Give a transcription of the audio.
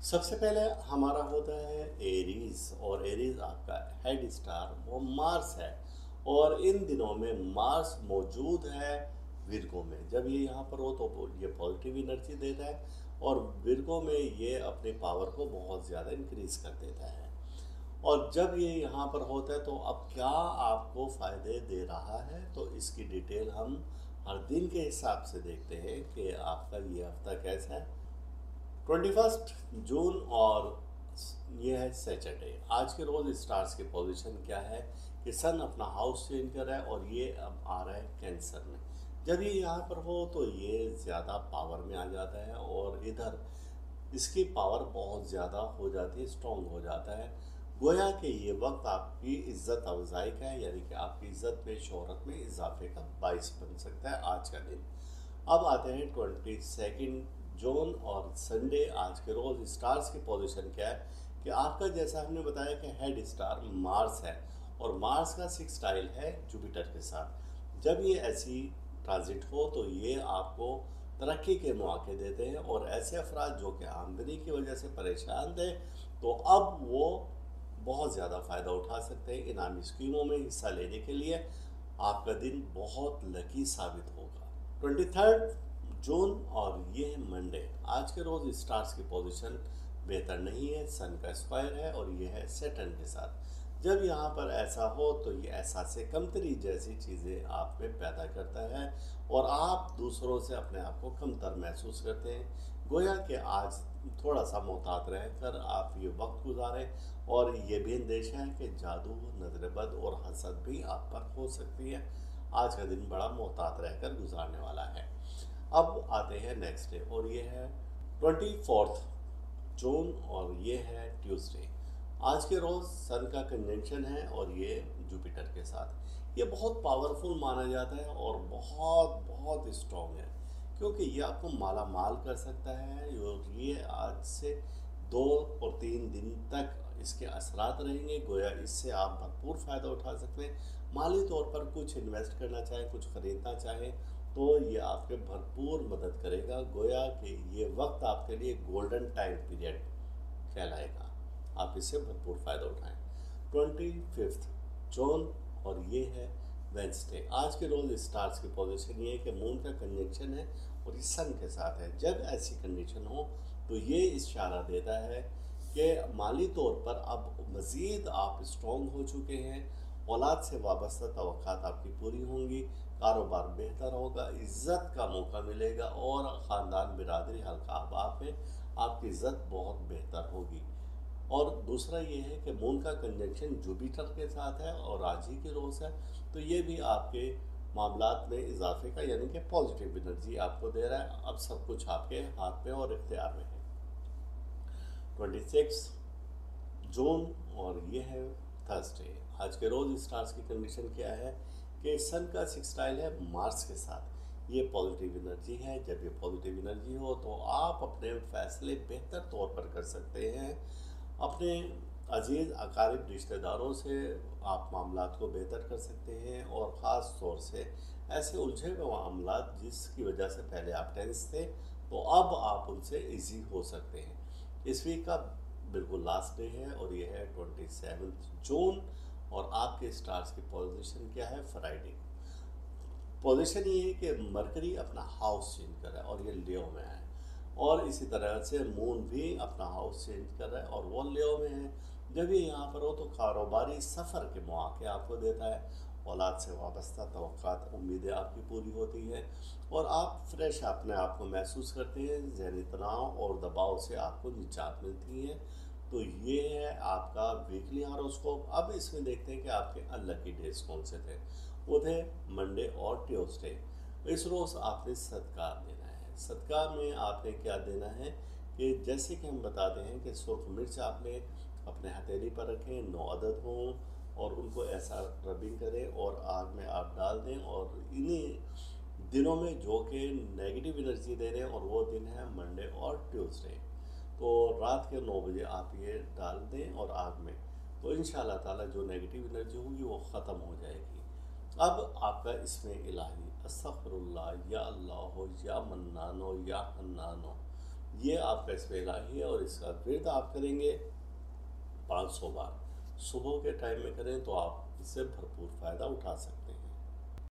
सबसे पहले हमारा होता है एरीज, और एरीज आपका हेड स्टार वो मार्स है। और इन दिनों में मार्स मौजूद है विर्गो में। जब ये यहाँ पर हो तो ये पॉजिटिव एनर्जी देता है, और विर्गो में ये अपनी पावर को बहुत ज़्यादा इंक्रीज कर देता है। और जब ये यहाँ पर होता है तो अब क्या आपको फ़ायदे दे रहा है, तो इसकी डिटेल हम हर दिन के हिसाब से देखते हैं कि आपका ये हफ्ता कैसा है। 21 जून, और ये है सैटरडे। आज के रोज़ स्टार्स की पोजीशन क्या है कि सन अपना हाउस चेंज कर रहा है और ये अब आ रहा है कैंसर में। जब ये यहाँ पर हो तो ये ज़्यादा पावर में आ जाता है, और इधर इसकी पावर बहुत ज़्यादा हो जाती है, स्ट्रॉन्ग हो जाता है। गोया कि ये वक्त आपकी इज़्ज़त अफजाई का है, यानी कि आपकी इज़्ज़त में, शोहरत में इजाफे का बाइस बन सकता है आज का दिन। अब आते हैं 22 जून और संडे। आज के रोज़ स्टार्स की पोजीशन क्या है कि आपका, जैसा हमने बताया कि हेड स्टार मार्स है, और मार्स का सिक्सटाइल है जुपिटर के साथ। जब ये ऐसी ट्रांजिट हो तो ये आपको तरक्की के मौके देते हैं, और ऐसे अफराद जो कि आमदनी की वजह से परेशान थे, तो अब वो बहुत ज़्यादा फ़ायदा उठा सकते हैं इनामी स्कीमों में हिस्सा लेने के लिए। आपका दिन बहुत लकी साबित होगा। 23 जून, और ये है मंडे। आज के रोज़ स्टार्स की पोजीशन बेहतर नहीं है, सन का स्क्वायर है और ये है सैटर्न के साथ। जब यहाँ पर ऐसा हो तो ये एहसास कमतरी जैसी चीज़ें आप में पैदा करता है, और आप दूसरों से अपने आप को कमतर महसूस करते हैं। गोया कि आज थोड़ा सा मोहतात रहकर आप ये वक्त गुजारें, और ये भी अंदेशा है कि जादू, नजरबद और हसद भी आप पर हो सकती है। आज का दिन बड़ा मोहतात रहकर गुजारने वाला है। अब आते हैं नेक्स्ट डे, और ये है 24 जून, और ये है ट्यूसडे। आज के रोज़ सन का कंजंक्शन है और ये जुपिटर के साथ। ये बहुत पावरफुल माना जाता है और बहुत बहुत स्ट्रॉन्ग है, क्योंकि ये आपको माला माल कर सकता है। और ये आज से 2 और 3 दिन तक इसके असरात रहेंगे। गोया इससे आप भरपूर फ़ायदा उठा सकते हैं। माली तौर पर कुछ इन्वेस्ट करना चाहें, कुछ ख़रीदना चाहें, तो ये आपके भरपूर मदद करेगा। गोया कि ये वक्त आपके लिए गोल्डन टाइम पीरियड कहलाएगा। आप इससे भरपूर फ़ायदा उठाएं। 25 जून, और ये है वेंसडे। आज के रोज़ स्टार्स की पोजीशन ये है कि मून का कंजंक्शन है और ये सन के साथ है। जब ऐसी कंडीशन हो तो ये इशारा देता है कि माली तौर पर अब मज़ीद आप स्ट्रॉन्ग हो चुके हैं। औलाद से वाबस्ता तवक्कात आपकी पूरी होंगी, कारोबार बेहतर होगा, इज़्ज़त का मौका मिलेगा, और ख़ानदान बिरादरी हल्का आप में आपकी इज़्ज़त बहुत बेहतर होगी। और दूसरा ये है कि मून का कंजंक्शन जुपिटर के साथ है और आज ही के रोज़ है, तो ये भी आपके मामलात में इजाफे का, यानी कि पॉजिटिव एनर्जी आपको दे रहा है। अब सब कुछ आपके हाथ में और इख्तियार में है। 26 जून, और ये है थर्सडे। आज के रोज़ स्टार्स की कंडीशन क्या है कि सन का सिक्सटाइल है मार्स के साथ। ये पॉजिटिव एनर्जी है। जब ये पॉजिटिव एनर्जी हो तो आप अपने फैसले बेहतर तौर पर कर सकते हैं। अपने अजीज़ अकारिब रिश्तेदारों से आप मामलात को बेहतर कर सकते हैं, और ख़ास तौर से ऐसे उलझे हुए मामलात जिसकी वजह से पहले आप टेंस थे, तो अब आप उनसे इजी हो सकते हैं। इस वीक का बिल्कुल लास्ट डे है, और ये है 27 जून, और आपके स्टार्स की पोजीशन क्या है फ्राइडे। पोजीशन ये है कि मरकरी अपना हाउस चेंज कर रहा है और ये लियो में है, और इसी तरह से मून भी अपना हाउस चेंज कर रहा है और वो लियो में है। जब ये यहाँ पर हो तो कारोबारी सफ़र के मौके आपको देता है। औलाद से वाबस्ता तवक्कात, उम्मीदें आपकी पूरी होती हैं, और आप फ्रेश अपने आप को महसूस करते हैं। ज़हनी तनाव और दबाव से आपको निजात मिलती है। तो ये है आपका वीकली हॉरोस्कोप। अब इसमें देखते हैं कि आपके अनलकी डेज कौन से थे। वो थे मंडे और ट्यूसडे। इस रोज़ आपने सदका देना है। सदका में आपने क्या देना है कि जैसे कि हम बताते हैं कि सुर्ख मिर्च आपने अपने हथेली पर रखें, 9 अदद हों, और उनको ऐसा रबिंग करें और आग में आप डाल दें। और इन्हीं दिनों में जो कि नेगेटिव एनर्जी दे रहे हैं, और वो दिन है मंडे और ट्यूसडे, तो रात के 9 बजे आप ये डाल दें और आग में, तो इंशाल्लाह ताला जो नेगेटिव एनर्जी होगी वो ख़त्म हो जाएगी। अब आपका इसमें इलाही अस्तगफिरुल्लाह, या अल्लाह हो, या मन्नानो, या हन्नानो, ये आपका इसमें इलाही है और इसका विर्द आप करेंगे 500 बार। सुबह के टाइम में करें तो आप इससे भरपूर फ़ायदा उठा सकते हैं।